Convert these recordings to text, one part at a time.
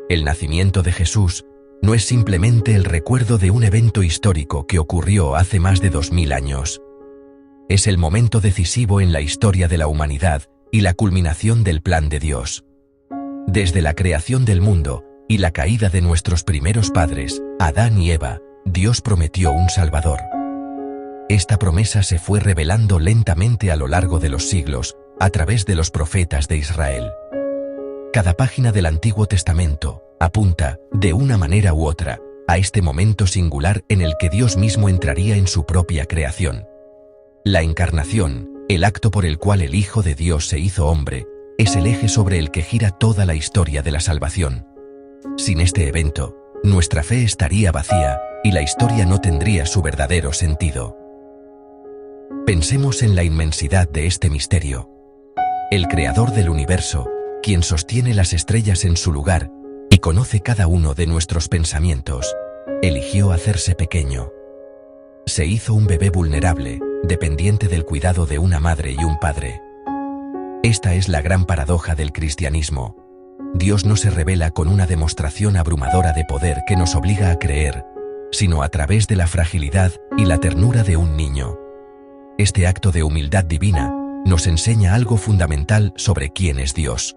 El nacimiento de Jesús no es simplemente el recuerdo de un evento histórico que ocurrió hace más de 2000 años. Es el momento decisivo en la historia de la humanidad y la culminación del plan de Dios. Desde la creación del mundo y la caída de nuestros primeros padres, Adán y Eva, Dios prometió un Salvador. Esta promesa se fue revelando lentamente a lo largo de los siglos, a través de los profetas de Israel. Cada página del Antiguo Testamento apunta, de una manera u otra, a este momento singular en el que Dios mismo entraría en su propia creación. La encarnación, el acto por el cual el Hijo de Dios se hizo hombre, es el eje sobre el que gira toda la historia de la salvación. Sin este evento, nuestra fe estaría vacía y la historia no tendría su verdadero sentido. Pensemos en la inmensidad de este misterio. El Creador del universo, quien sostiene las estrellas en su lugar y conoce cada uno de nuestros pensamientos, eligió hacerse pequeño. Se hizo un bebé vulnerable, dependiente del cuidado de una madre y un padre. Esta es la gran paradoja del cristianismo. Dios no se revela con una demostración abrumadora de poder que nos obliga a creer, sino a través de la fragilidad y la ternura de un niño. Este acto de humildad divina nos enseña algo fundamental sobre quién es Dios.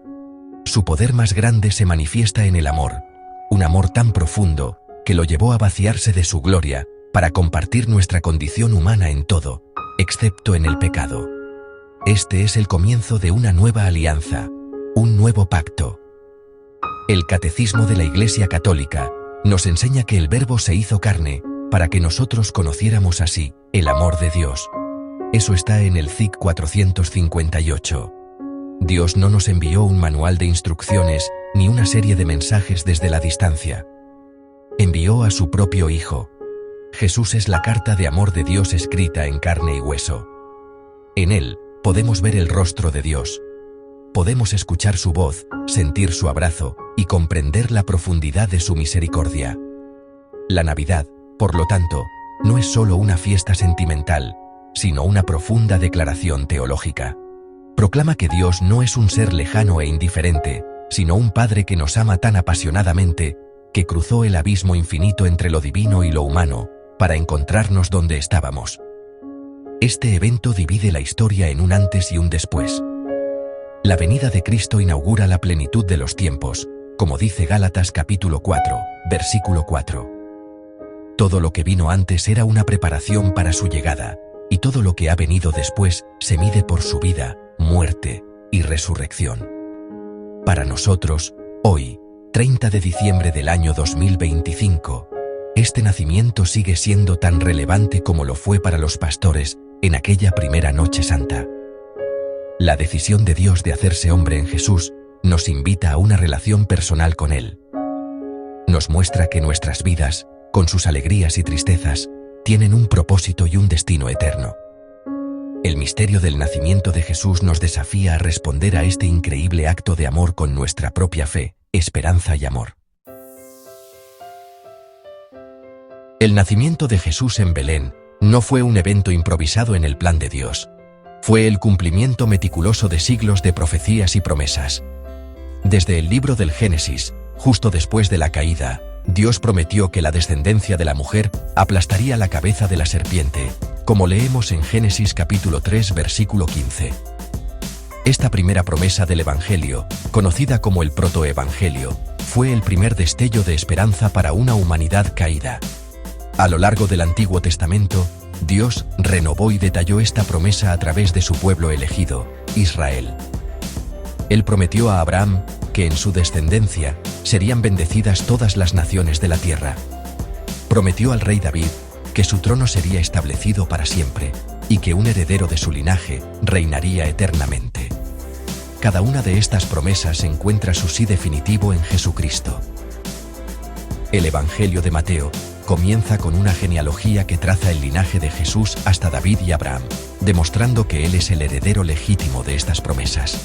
Su poder más grande se manifiesta en el amor, un amor tan profundo que lo llevó a vaciarse de su gloria para compartir nuestra condición humana en todo, excepto en el pecado. Este es el comienzo de una nueva alianza, un nuevo pacto. El Catecismo de la Iglesia Católica nos enseña que el Verbo se hizo carne para que nosotros conociéramos así el amor de Dios. Eso está en el CIC 458. Dios no nos envió un manual de instrucciones ni una serie de mensajes desde la distancia. Envió a su propio Hijo. Jesús es la carta de amor de Dios escrita en carne y hueso. En Él podemos ver el rostro de Dios. Podemos escuchar su voz, sentir su abrazo y comprender la profundidad de su misericordia. La Navidad, por lo tanto, no es solo una fiesta sentimental, sino una profunda declaración teológica. Proclama que Dios no es un ser lejano e indiferente, sino un Padre que nos ama tan apasionadamente que cruzó el abismo infinito entre lo divino y lo humano para encontrarnos donde estábamos. Este evento divide la historia en un antes y un después. La venida de Cristo inaugura la plenitud de los tiempos, como dice Gálatas capítulo 4, versículo 4. Todo lo que vino antes era una preparación para su llegada, y todo lo que ha venido después se mide por su vida, muerte y resurrección. Para nosotros, hoy, 30 de diciembre del año 2025, este nacimiento sigue siendo tan relevante como lo fue para los pastores en aquella primera Noche Santa. La decisión de Dios de hacerse hombre en Jesús nos invita a una relación personal con Él. Nos muestra que nuestras vidas, con sus alegrías y tristezas, tienen un propósito y un destino eterno. El misterio del nacimiento de Jesús nos desafía a responder a este increíble acto de amor con nuestra propia fe, esperanza y amor. El nacimiento de Jesús en Belén no fue un evento improvisado en el plan de Dios. Fue el cumplimiento meticuloso de siglos de profecías y promesas. Desde el libro del Génesis, justo después de la caída, Dios prometió que la descendencia de la mujer aplastaría la cabeza de la serpiente, como leemos en Génesis capítulo 3 versículo 15. Esta primera promesa del Evangelio, conocida como el protoevangelio, fue el primer destello de esperanza para una humanidad caída. A lo largo del Antiguo Testamento, Dios renovó y detalló esta promesa a través de su pueblo elegido, Israel. Él prometió a Abraham que en su descendencia serían bendecidas todas las naciones de la tierra. Prometió al rey David que su trono sería establecido para siempre y que un heredero de su linaje reinaría eternamente. Cada una de estas promesas encuentra su sí definitivo en Jesucristo. El Evangelio de Mateo comienza con una genealogía que traza el linaje de Jesús hasta David y Abraham, demostrando que él es el heredero legítimo de estas promesas.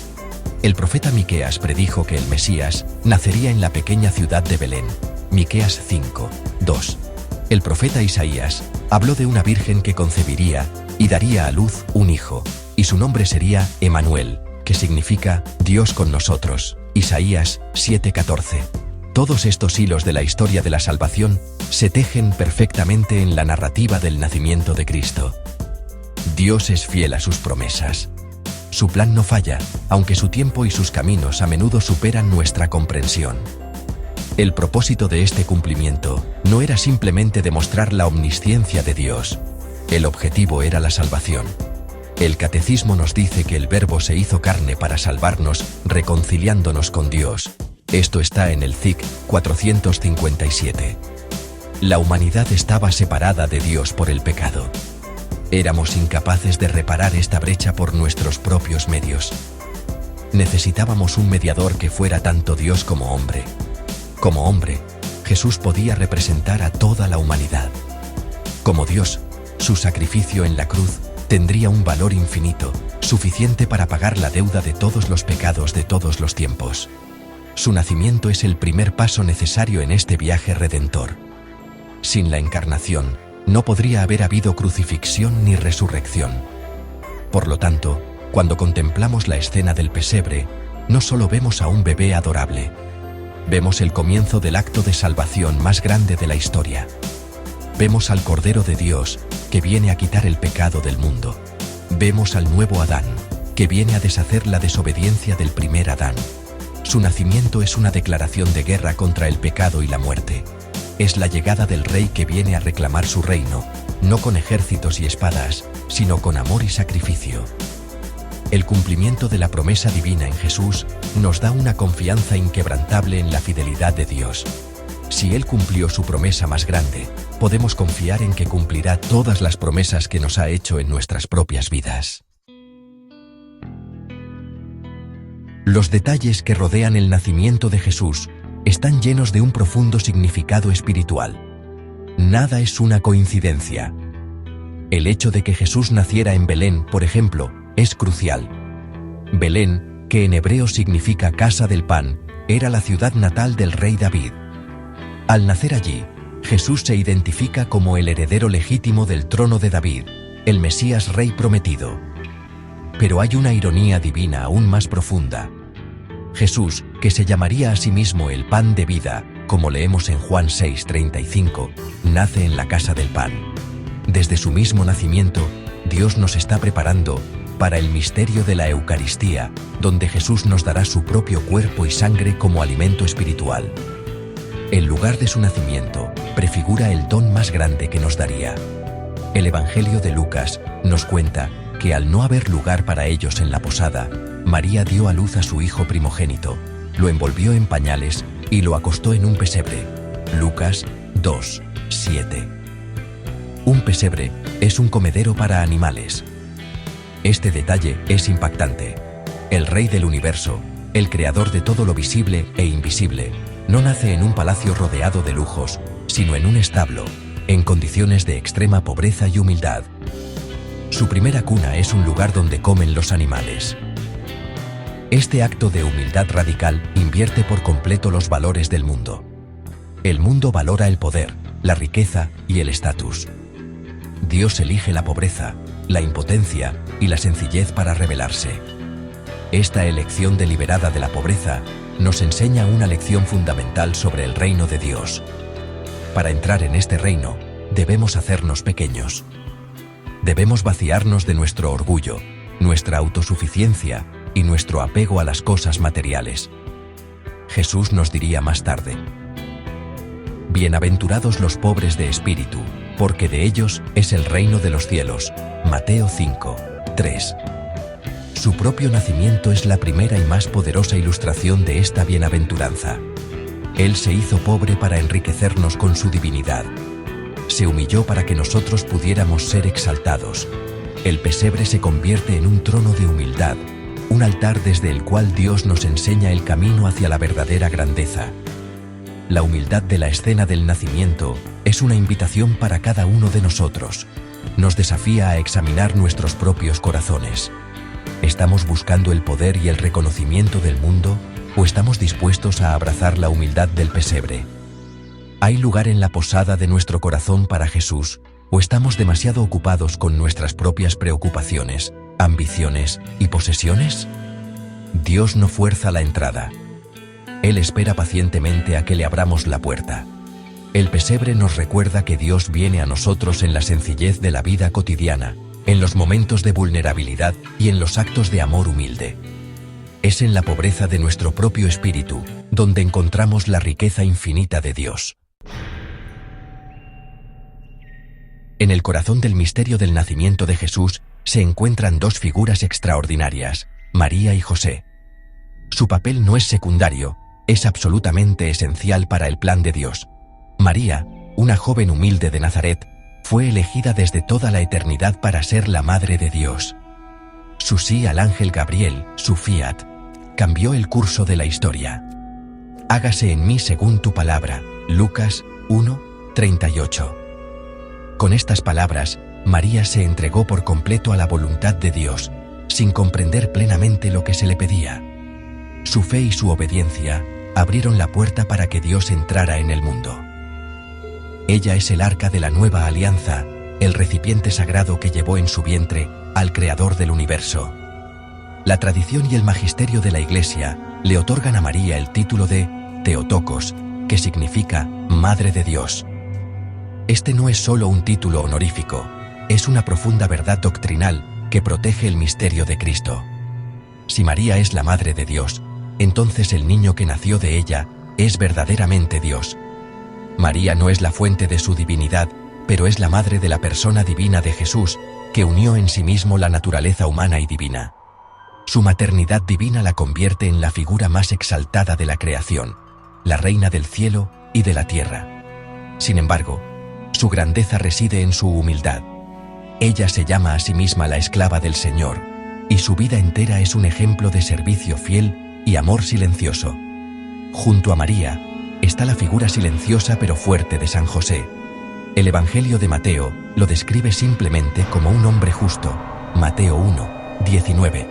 El profeta Miqueas predijo que el Mesías nacería en la pequeña ciudad de Belén, Miqueas 5, 2. El profeta Isaías habló de una virgen que concebiría y daría a luz un hijo, y su nombre sería Emanuel, que significa Dios con nosotros, Isaías 7:14. Todos estos hilos de la historia de la salvación se tejen perfectamente en la narrativa del nacimiento de Cristo. Dios es fiel a sus promesas. Su plan no falla, aunque su tiempo y sus caminos a menudo superan nuestra comprensión. El propósito de este cumplimiento no era simplemente demostrar la omnisciencia de Dios. El objetivo era la salvación. El Catecismo nos dice que el Verbo se hizo carne para salvarnos, reconciliándonos con Dios. Esto está en el CIC 457. La humanidad estaba separada de Dios por el pecado. Éramos incapaces de reparar esta brecha por nuestros propios medios. Necesitábamos un mediador que fuera tanto Dios como hombre. Como hombre, Jesús podía representar a toda la humanidad. Como Dios, su sacrificio en la cruz tendría un valor infinito, suficiente para pagar la deuda de todos los pecados de todos los tiempos. Su nacimiento es el primer paso necesario en este viaje redentor. Sin la encarnación, no podría haber habido crucifixión ni resurrección. Por lo tanto, cuando contemplamos la escena del pesebre, no solo vemos a un bebé adorable, vemos el comienzo del acto de salvación más grande de la historia. Vemos al Cordero de Dios, que viene a quitar el pecado del mundo. Vemos al nuevo Adán, que viene a deshacer la desobediencia del primer Adán. Su nacimiento es una declaración de guerra contra el pecado y la muerte. Es la llegada del Rey que viene a reclamar su reino, no con ejércitos y espadas, sino con amor y sacrificio. El cumplimiento de la promesa divina en Jesús nos da una confianza inquebrantable en la fidelidad de Dios. Si Él cumplió su promesa más grande, podemos confiar en que cumplirá todas las promesas que nos ha hecho en nuestras propias vidas. Los detalles que rodean el nacimiento de Jesús están llenos de un profundo significado espiritual. Nada es una coincidencia. El hecho de que Jesús naciera en Belén, por ejemplo, es crucial. Belén, que en hebreo significa casa del pan, era la ciudad natal del rey David. Al nacer allí, Jesús se identifica como el heredero legítimo del trono de David, el Mesías Rey prometido. Pero hay una ironía divina aún más profunda. Jesús, que se llamaría a sí mismo el pan de vida, como leemos en Juan 6:35, nace en la casa del pan. Desde su mismo nacimiento, Dios nos está preparando para el misterio de la Eucaristía, donde Jesús nos dará su propio cuerpo y sangre como alimento espiritual. El lugar de su nacimiento prefigura el don más grande que nos daría. El Evangelio de Lucas nos cuenta que al no haber lugar para ellos en la posada, María dio a luz a su hijo primogénito, lo envolvió en pañales y lo acostó en un pesebre. Lucas 2:7. Un pesebre es un comedero para animales. Este detalle es impactante. El Rey del universo, el creador de todo lo visible e invisible, no nace en un palacio rodeado de lujos, sino en un establo, en condiciones de extrema pobreza y humildad. Su primera cuna es un lugar donde comen los animales. Este acto de humildad radical invierte por completo los valores del mundo. El mundo valora el poder, la riqueza y el estatus. Dios elige la pobreza, la impotencia y la sencillez para revelarse. Esta elección deliberada de la pobreza nos enseña una lección fundamental sobre el reino de Dios. Para entrar en este reino, debemos hacernos pequeños. Debemos vaciarnos de nuestro orgullo, nuestra autosuficiencia y nuestro apego a las cosas materiales. Jesús nos diría más tarde: bienaventurados los pobres de espíritu, porque de ellos es el reino de los cielos. Mateo 5:3. Su propio nacimiento es la primera y más poderosa ilustración de esta bienaventuranza. Él se hizo pobre para enriquecernos con su divinidad. Se humilló para que nosotros pudiéramos ser exaltados. El pesebre se convierte en un trono de humildad, un altar desde el cual Dios nos enseña el camino hacia la verdadera grandeza. La humildad de la escena del nacimiento es una invitación para cada uno de nosotros. Nos desafía a examinar nuestros propios corazones. ¿Estamos buscando el poder y el reconocimiento del mundo, o estamos dispuestos a abrazar la humildad del pesebre? ¿Hay lugar en la posada de nuestro corazón para Jesús, o estamos demasiado ocupados con nuestras propias preocupaciones, ambiciones y posesiones? Dios no fuerza la entrada. Él espera pacientemente a que le abramos la puerta. El pesebre nos recuerda que Dios viene a nosotros en la sencillez de la vida cotidiana, en los momentos de vulnerabilidad y en los actos de amor humilde. Es en la pobreza de nuestro propio espíritu donde encontramos la riqueza infinita de Dios. En el corazón del misterio del nacimiento de Jesús se encuentran dos figuras extraordinarias, María y José. Su papel no es secundario, es absolutamente esencial para el plan de Dios. María, una joven humilde de Nazaret, fue elegida desde toda la eternidad para ser la Madre de Dios. Su sí al ángel Gabriel, su fiat, cambió el curso de la historia. Hágase en mí según tu palabra. Lucas 1:38. Con estas palabras, María se entregó por completo a la voluntad de Dios, sin comprender plenamente lo que se le pedía. Su fe y su obediencia abrieron la puerta para que Dios entrara en el mundo. Ella es el arca de la nueva alianza, el recipiente sagrado que llevó en su vientre al Creador del universo. La tradición y el magisterio de la Iglesia le otorgan a María el título de Theotokos, que significa Madre de Dios. Este no es solo un título honorífico, es una profunda verdad doctrinal que protege el misterio de Cristo. Si María es la Madre de Dios, entonces el niño que nació de ella es verdaderamente Dios. María no es la fuente de su divinidad, pero es la madre de la persona divina de Jesús, que unió en sí mismo la naturaleza humana y divina. Su maternidad divina la convierte en la figura más exaltada de la creación, la reina del cielo y de la tierra. Sin embargo, su grandeza reside en su humildad. Ella se llama a sí misma la esclava del Señor, y su vida entera es un ejemplo de servicio fiel y amor silencioso. Junto a María está la figura silenciosa pero fuerte de San José. El Evangelio de Mateo lo describe simplemente como un hombre justo, Mateo 1:19.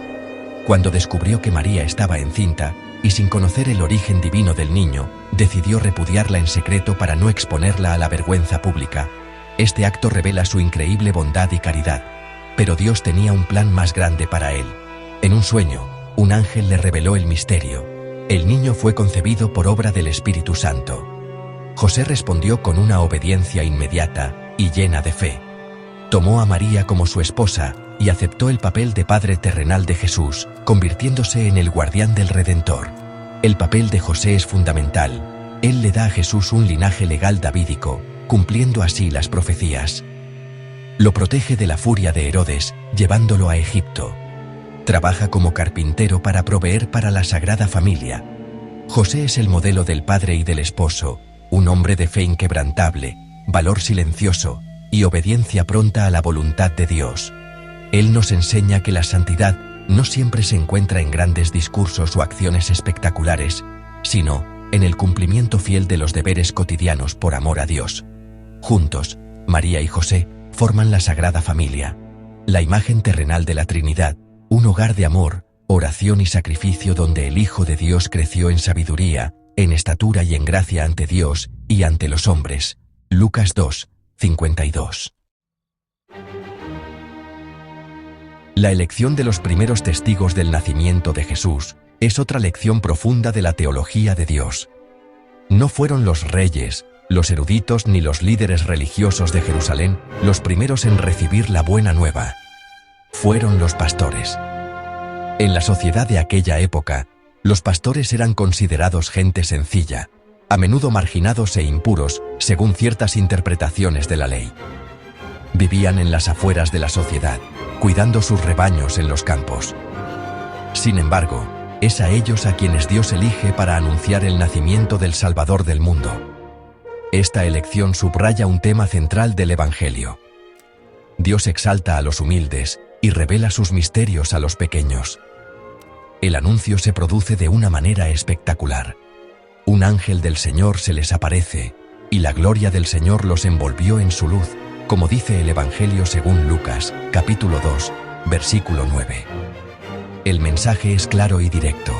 Cuando descubrió que María estaba encinta, y sin conocer el origen divino del niño, decidió repudiarla en secreto para no exponerla a la vergüenza pública. Este acto revela su increíble bondad y caridad. Pero Dios tenía un plan más grande para él. En un sueño, un ángel le reveló el misterio. El niño fue concebido por obra del Espíritu Santo. José respondió con una obediencia inmediata y llena de fe. Tomó a María como su esposa y aceptó el papel de padre terrenal de Jesús, convirtiéndose en el guardián del Redentor. El papel de José es fundamental. Él le da a Jesús un linaje legal davídico, cumpliendo así las profecías. Lo protege de la furia de Herodes, llevándolo a Egipto. Trabaja como carpintero para proveer para la Sagrada Familia. José es el modelo del padre y del esposo, un hombre de fe inquebrantable, valor silencioso y obediencia pronta a la voluntad de Dios. Él nos enseña que la santidad no siempre se encuentra en grandes discursos o acciones espectaculares, sino en el cumplimiento fiel de los deberes cotidianos por amor a Dios. Juntos, María y José forman la Sagrada Familia, la imagen terrenal de la Trinidad, un hogar de amor, oración y sacrificio donde el Hijo de Dios creció en sabiduría, en estatura y en gracia ante Dios y ante los hombres. Lucas 2:52. La elección de los primeros testigos del nacimiento de Jesús es otra lección profunda de la teología de Dios. No fueron los reyes, los eruditos ni los líderes religiosos de Jerusalén los primeros en recibir la buena nueva. Fueron los pastores. En la sociedad de aquella época, los pastores eran considerados gente sencilla, a menudo marginados e impuros según ciertas interpretaciones de la ley. Vivían en las afueras de la sociedad, cuidando sus rebaños en los campos. Sin embargo, es a ellos a quienes Dios elige para anunciar el nacimiento del Salvador del mundo. Esta elección subraya un tema central del Evangelio. Dios exalta a los humildes y revela sus misterios a los pequeños. El anuncio se produce de una manera espectacular. Un ángel del Señor se les aparece, y la gloria del Señor los envolvió en su luz, como dice el Evangelio según Lucas, capítulo 2, versículo 9. El mensaje es claro y directo.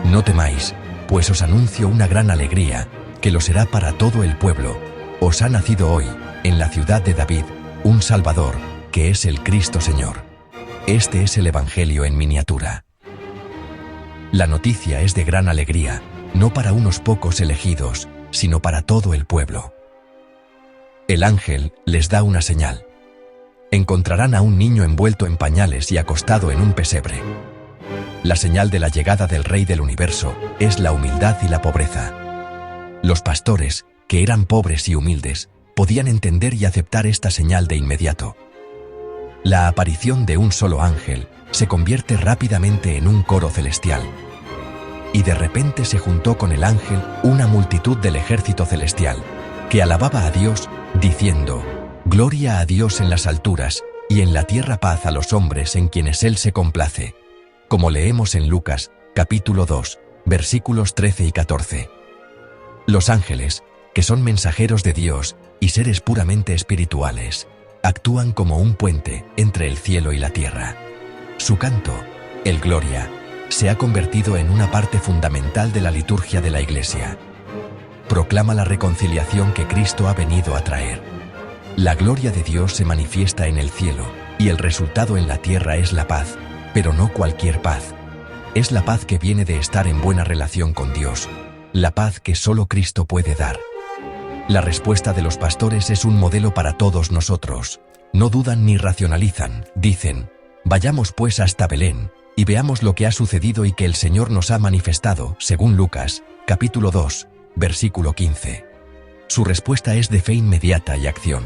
No temáis, pues os anuncio una gran alegría, que lo será para todo el pueblo. Os ha nacido hoy, en la ciudad de David, un Salvador, que es el Cristo Señor. Este es el Evangelio en miniatura. La noticia es de gran alegría, no para unos pocos elegidos, sino para todo el pueblo. El ángel les da una señal. Encontrarán a un niño envuelto en pañales y acostado en un pesebre. La señal de la llegada del Rey del Universo es la humildad y la pobreza. Los pastores, que eran pobres y humildes, podían entender y aceptar esta señal de inmediato. La aparición de un solo ángel se convierte rápidamente en un coro celestial. Y de repente se juntó con el ángel una multitud del ejército celestial, que alababa a Dios, diciendo: «Gloria a Dios en las alturas, y en la tierra paz a los hombres en quienes Él se complace», como leemos en Lucas, capítulo 2, versículos 13 y 14. Los ángeles, que son mensajeros de Dios y seres puramente espirituales, actúan como un puente entre el cielo y la tierra. Su canto, el Gloria, se ha convertido en una parte fundamental de la liturgia de la Iglesia. Proclama la reconciliación que Cristo ha venido a traer. La gloria de Dios se manifiesta en el cielo, y el resultado en la tierra es la paz, pero no cualquier paz. Es la paz que viene de estar en buena relación con Dios, la paz que solo Cristo puede dar. La respuesta de los pastores es un modelo para todos nosotros. No dudan ni racionalizan, dicen: «Vayamos pues hasta Belén, y veamos lo que ha sucedido y que el Señor nos ha manifestado», según Lucas, capítulo 2, versículo 15. Su respuesta es de fe inmediata y acción.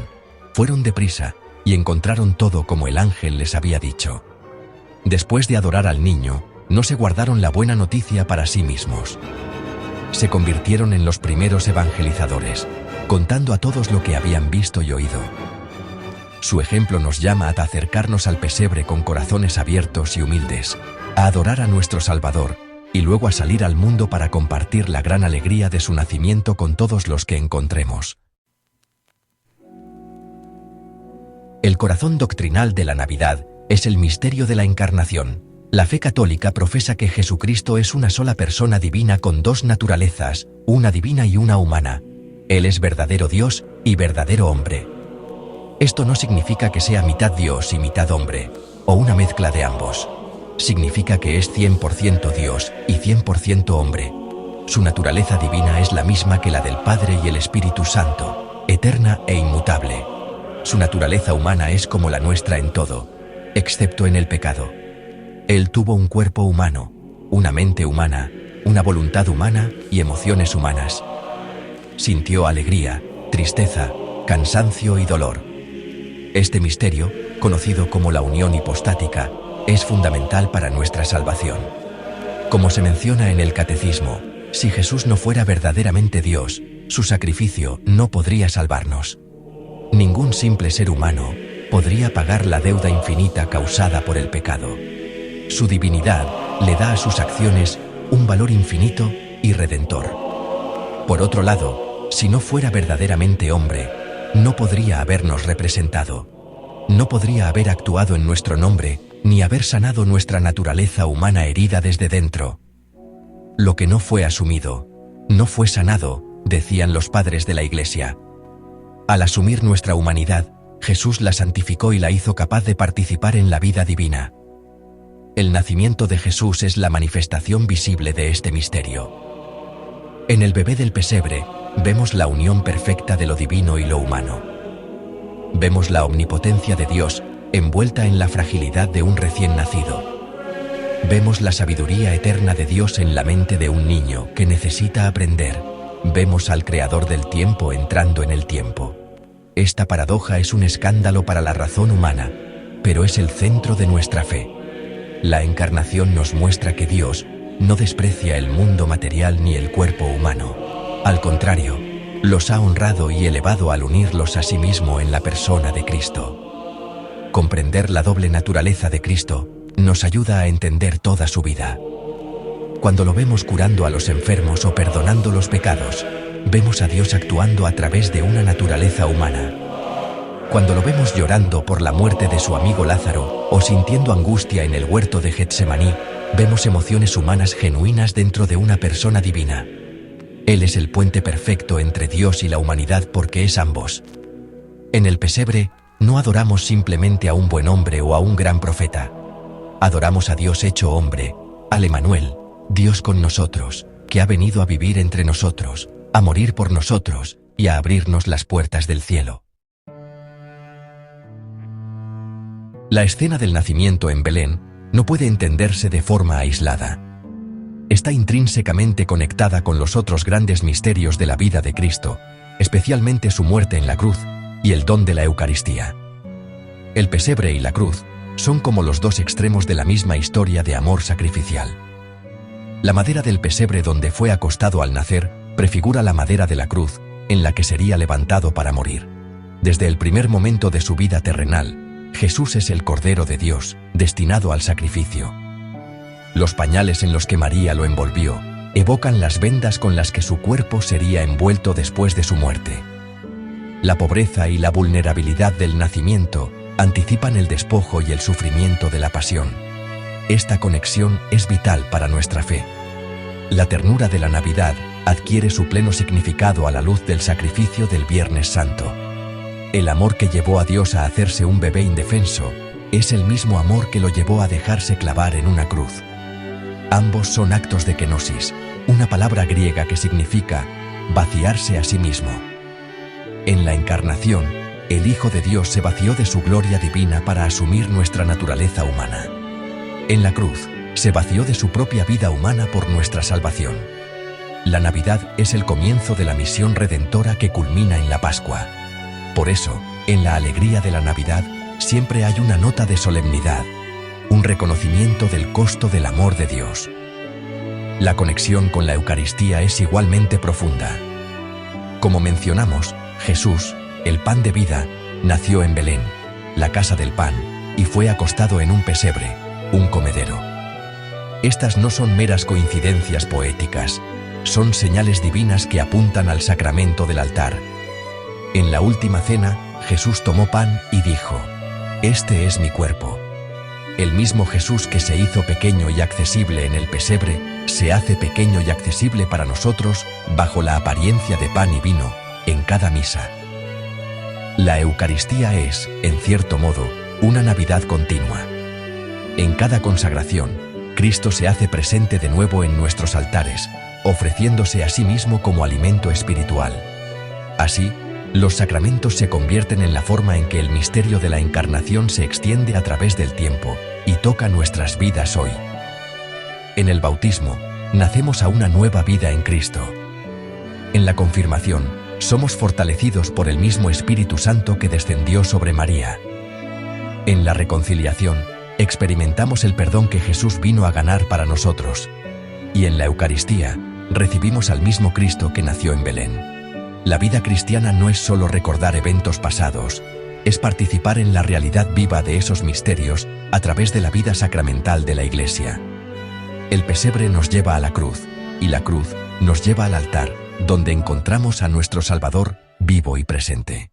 Fueron deprisa, y encontraron todo como el ángel les había dicho. Después de adorar al niño, no se guardaron la buena noticia para sí mismos. Se convirtieron en los primeros evangelizadores, contando a todos lo que habían visto y oído. Su ejemplo nos llama a acercarnos al pesebre con corazones abiertos y humildes, a adorar a nuestro Salvador, y luego a salir al mundo para compartir la gran alegría de su nacimiento con todos los que encontremos. El corazón doctrinal de la Navidad es el misterio de la Encarnación. La fe católica profesa que Jesucristo es una sola persona divina con dos naturalezas, una divina y una humana. Él es verdadero Dios y verdadero hombre. Esto no significa que sea mitad Dios y mitad hombre, o una mezcla de ambos. Significa que es 100% Dios y 100% hombre. Su naturaleza divina es la misma que la del Padre y el Espíritu Santo, eterna e inmutable. Su naturaleza humana es como la nuestra en todo, excepto en el pecado. Él tuvo un cuerpo humano, una mente humana, una voluntad humana y emociones humanas. Sintió alegría, tristeza, cansancio y dolor. Este misterio, conocido como la unión hipostática, es fundamental para nuestra salvación. Como se menciona en el Catecismo, si Jesús no fuera verdaderamente Dios, su sacrificio no podría salvarnos. Ningún simple ser humano podría pagar la deuda infinita causada por el pecado. Su divinidad le da a sus acciones un valor infinito y redentor. Por otro lado, si no fuera verdaderamente hombre, no podría habernos representado. No podría haber actuado en nuestro nombre, ni haber sanado nuestra naturaleza humana herida desde dentro. Lo que no fue asumido, no fue sanado, decían los padres de la Iglesia. Al asumir nuestra humanidad, Jesús la santificó y la hizo capaz de participar en la vida divina. El nacimiento de Jesús es la manifestación visible de este misterio. En el bebé del pesebre, vemos la unión perfecta de lo divino y lo humano. Vemos la omnipotencia de Dios envuelta en la fragilidad de un recién nacido. Vemos la sabiduría eterna de Dios en la mente de un niño que necesita aprender. Vemos al Creador del tiempo entrando en el tiempo. Esta paradoja es un escándalo para la razón humana, pero es el centro de nuestra fe. La encarnación nos muestra que Dios no desprecia el mundo material ni el cuerpo humano. Al contrario, los ha honrado y elevado al unirlos a sí mismo en la persona de Cristo. Comprender la doble naturaleza de Cristo nos ayuda a entender toda su vida. Cuando lo vemos curando a los enfermos o perdonando los pecados, vemos a Dios actuando a través de una naturaleza humana. Cuando lo vemos llorando por la muerte de su amigo Lázaro o sintiendo angustia en el huerto de Getsemaní, vemos emociones humanas genuinas dentro de una persona divina. Él es el puente perfecto entre Dios y la humanidad porque es ambos. En el pesebre, no adoramos simplemente a un buen hombre o a un gran profeta. Adoramos a Dios hecho hombre, al Emanuel, Dios con nosotros, que ha venido a vivir entre nosotros, a morir por nosotros y a abrirnos las puertas del cielo. La escena del nacimiento en Belén no puede entenderse de forma aislada. Está intrínsecamente conectada con los otros grandes misterios de la vida de Cristo, especialmente su muerte en la cruz y el don de la Eucaristía. El pesebre y la cruz son como los dos extremos de la misma historia de amor sacrificial. La madera del pesebre donde fue acostado al nacer prefigura la madera de la cruz, en la que sería levantado para morir. Desde el primer momento de su vida terrenal, Jesús es el Cordero de Dios, destinado al sacrificio. Los pañales en los que María lo envolvió evocan las vendas con las que su cuerpo sería envuelto después de su muerte. La pobreza y la vulnerabilidad del nacimiento anticipan el despojo y el sufrimiento de la pasión. Esta conexión es vital para nuestra fe. La ternura de la Navidad adquiere su pleno significado a la luz del sacrificio del Viernes Santo. El amor que llevó a Dios a hacerse un bebé indefenso es el mismo amor que lo llevó a dejarse clavar en una cruz. Ambos son actos de kenosis, una palabra griega que significa vaciarse a sí mismo. En la encarnación, el Hijo de Dios se vació de su gloria divina para asumir nuestra naturaleza humana. En la cruz, se vació de su propia vida humana por nuestra salvación. La Navidad es el comienzo de la misión redentora que culmina en la Pascua. Por eso, en la alegría de la Navidad, siempre hay una nota de solemnidad, un reconocimiento del costo del amor de Dios. La conexión con la Eucaristía es igualmente profunda. Como mencionamos, Jesús, el pan de vida, nació en Belén, la casa del pan, y fue acostado en un pesebre, un comedero. Estas no son meras coincidencias poéticas, son señales divinas que apuntan al sacramento del altar. En la última cena, Jesús tomó pan y dijo: «Este es mi cuerpo». El mismo Jesús que se hizo pequeño y accesible en el pesebre, se hace pequeño y accesible para nosotros bajo la apariencia de pan y vino, en cada misa. La Eucaristía es, en cierto modo, una Navidad continua. En cada consagración, Cristo se hace presente de nuevo en nuestros altares, ofreciéndose a sí mismo como alimento espiritual. Así, los sacramentos se convierten en la forma en que el misterio de la encarnación se extiende a través del tiempo y toca nuestras vidas hoy. En el bautismo, nacemos a una nueva vida en Cristo. En la confirmación, somos fortalecidos por el mismo Espíritu Santo que descendió sobre María. En la reconciliación, experimentamos el perdón que Jesús vino a ganar para nosotros. Y en la Eucaristía, recibimos al mismo Cristo que nació en Belén. La vida cristiana no es solo recordar eventos pasados, es participar en la realidad viva de esos misterios a través de la vida sacramental de la Iglesia. El pesebre nos lleva a la cruz, y la cruz nos lleva al altar, donde encontramos a nuestro Salvador vivo y presente.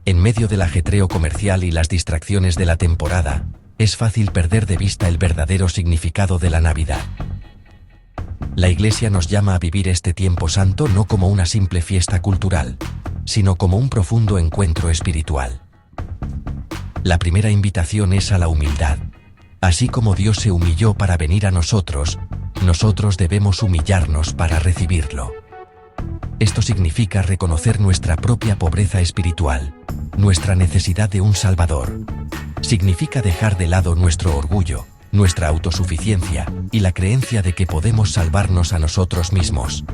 En medio del ajetreo comercial y las distracciones de la temporada, es fácil perder de vista el verdadero significado de la Navidad. La Iglesia nos llama a vivir este tiempo santo no como una simple fiesta cultural, sino como un profundo encuentro espiritual. La primera invitación es a la humildad. Así como Dios se humilló para venir a nosotros, nosotros debemos humillarnos para recibirlo. Esto significa reconocer nuestra propia pobreza espiritual, nuestra necesidad de un Salvador. Significa dejar de lado nuestro orgullo, nuestra autosuficiencia y la creencia de que podemos salvarnos a nosotros mismos.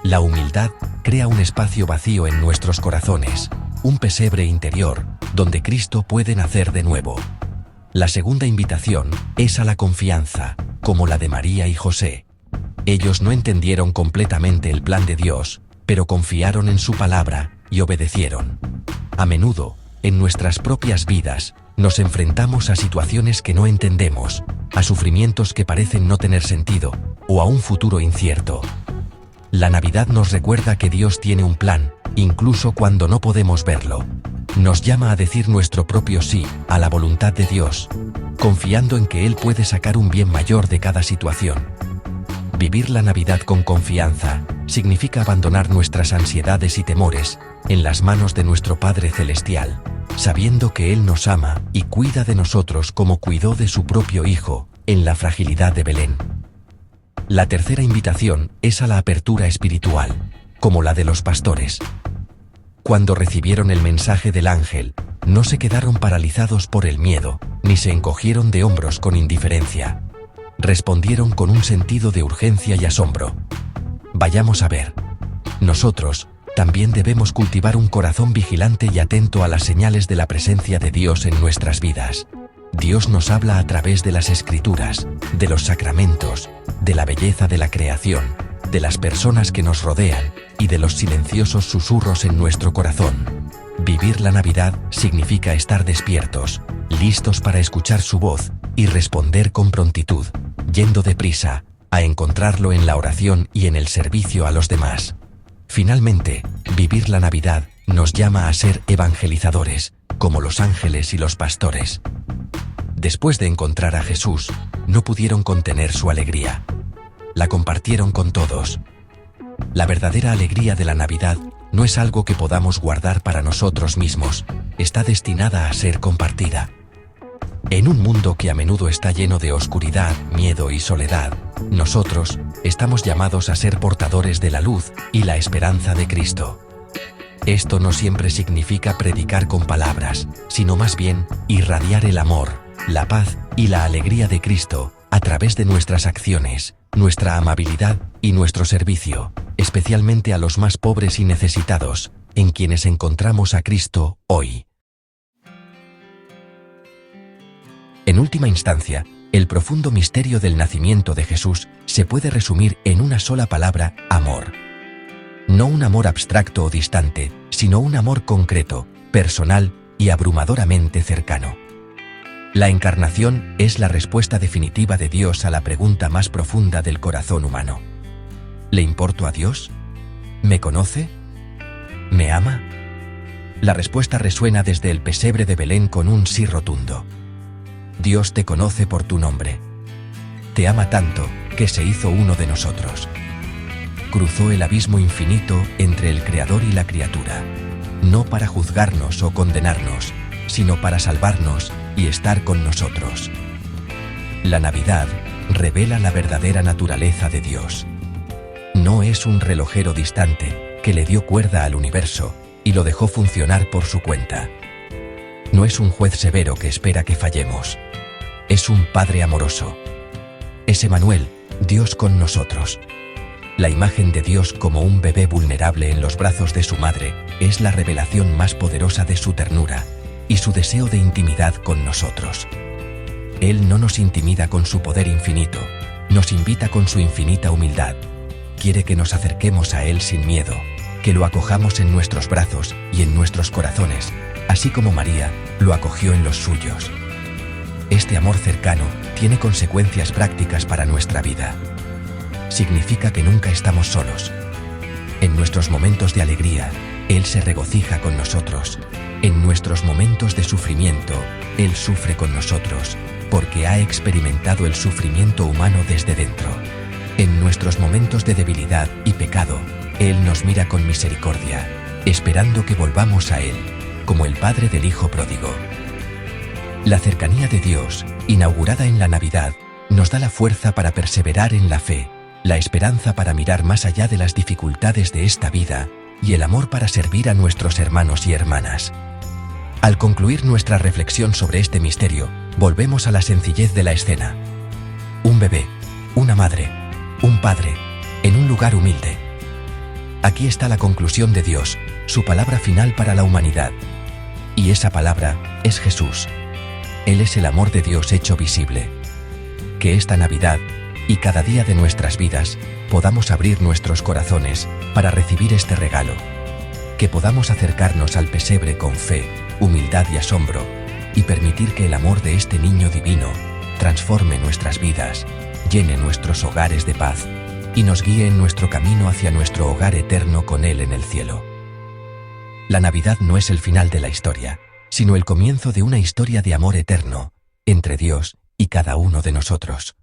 La humildad crea un espacio vacío en nuestros corazones, un pesebre interior, donde Cristo puede nacer de nuevo. La segunda invitación es a la confianza, como la de María y José. Ellos no entendieron completamente el plan de Dios, pero confiaron en su palabra y obedecieron. A menudo, en nuestras propias vidas, nos enfrentamos a situaciones que no entendemos, a sufrimientos que parecen no tener sentido, o a un futuro incierto. La Navidad nos recuerda que Dios tiene un plan, incluso cuando no podemos verlo. Nos llama a decir nuestro propio sí a la voluntad de Dios, confiando en que Él puede sacar un bien mayor de cada situación. Vivir la Navidad con confianza significa abandonar nuestras ansiedades y temores en las manos de nuestro Padre Celestial, sabiendo que Él nos ama y cuida de nosotros como cuidó de su propio Hijo, en la fragilidad de Belén. La tercera invitación es a la apertura espiritual, como la de los pastores. Cuando recibieron el mensaje del ángel, no se quedaron paralizados por el miedo, ni se encogieron de hombros con indiferencia. Respondieron con un sentido de urgencia y asombro. Vayamos a ver. Nosotros también debemos cultivar un corazón vigilante y atento a las señales de la presencia de Dios en nuestras vidas. Dios nos habla a través de las Escrituras, de los sacramentos, de la belleza de la creación, de las personas que nos rodean y de los silenciosos susurros en nuestro corazón. Vivir la Navidad significa estar despiertos, listos para escuchar su voz y responder con prontitud, yendo deprisa a encontrarlo en la oración y en el servicio a los demás. Finalmente, vivir la Navidad nos llama a ser evangelizadores, como los ángeles y los pastores. Después de encontrar a Jesús, no pudieron contener su alegría. La compartieron con todos. La verdadera alegría de la Navidad no es algo que podamos guardar para nosotros mismos, está destinada a ser compartida. En un mundo que a menudo está lleno de oscuridad, miedo y soledad, nosotros estamos llamados a ser portadores de la luz y la esperanza de Cristo. Esto no siempre significa predicar con palabras, sino más bien irradiar el amor, la paz y la alegría de Cristo a través de nuestras acciones, nuestra amabilidad y nuestro servicio, especialmente a los más pobres y necesitados, en quienes encontramos a Cristo hoy. En última instancia, el profundo misterio del nacimiento de Jesús se puede resumir en una sola palabra: amor. No un amor abstracto o distante, sino un amor concreto, personal y abrumadoramente cercano. La encarnación es la respuesta definitiva de Dios a la pregunta más profunda del corazón humano. ¿Le importo a Dios? ¿Me conoce? ¿Me ama? La respuesta resuena desde el pesebre de Belén con un sí rotundo. Dios te conoce por tu nombre. Te ama tanto que se hizo uno de nosotros. Cruzó el abismo infinito entre el Creador y la criatura, no para juzgarnos o condenarnos, sino para salvarnos y estar con nosotros. La Navidad revela la verdadera naturaleza de Dios. No es un relojero distante que le dio cuerda al universo y lo dejó funcionar por su cuenta. No es un juez severo que espera que fallemos. Es un Padre amoroso. Es Emmanuel, Dios con nosotros. La imagen de Dios como un bebé vulnerable en los brazos de su madre es la revelación más poderosa de su ternura y su deseo de intimidad con nosotros. Él no nos intimida con su poder infinito, nos invita con su infinita humildad. Quiere que nos acerquemos a Él sin miedo, que lo acojamos en nuestros brazos y en nuestros corazones, así como María lo acogió en los suyos. Este amor cercano tiene consecuencias prácticas para nuestra vida. Significa que nunca estamos solos. En nuestros momentos de alegría, Él se regocija con nosotros. En nuestros momentos de sufrimiento, Él sufre con nosotros, porque ha experimentado el sufrimiento humano desde dentro. En nuestros momentos de debilidad y pecado, Él nos mira con misericordia, esperando que volvamos a Él, como el Padre del Hijo pródigo. La cercanía de Dios, inaugurada en la Navidad, nos da la fuerza para perseverar en la fe, la esperanza para mirar más allá de las dificultades de esta vida y el amor para servir a nuestros hermanos y hermanas. Al concluir nuestra reflexión sobre este misterio, volvemos a la sencillez de la escena. Un bebé, una madre, un padre, en un lugar humilde. Aquí está la conclusión de Dios, su palabra final para la humanidad. Y esa palabra es Jesús. Él es el amor de Dios hecho visible. Que esta Navidad y cada día de nuestras vidas podamos abrir nuestros corazones para recibir este regalo. Que podamos acercarnos al pesebre con fe, humildad y asombro, y permitir que el amor de este niño divino transforme nuestras vidas, llene nuestros hogares de paz y nos guíe en nuestro camino hacia nuestro hogar eterno con Él en el cielo. La Navidad no es el final de la historia, sino el comienzo de una historia de amor eterno entre Dios y cada uno de nosotros.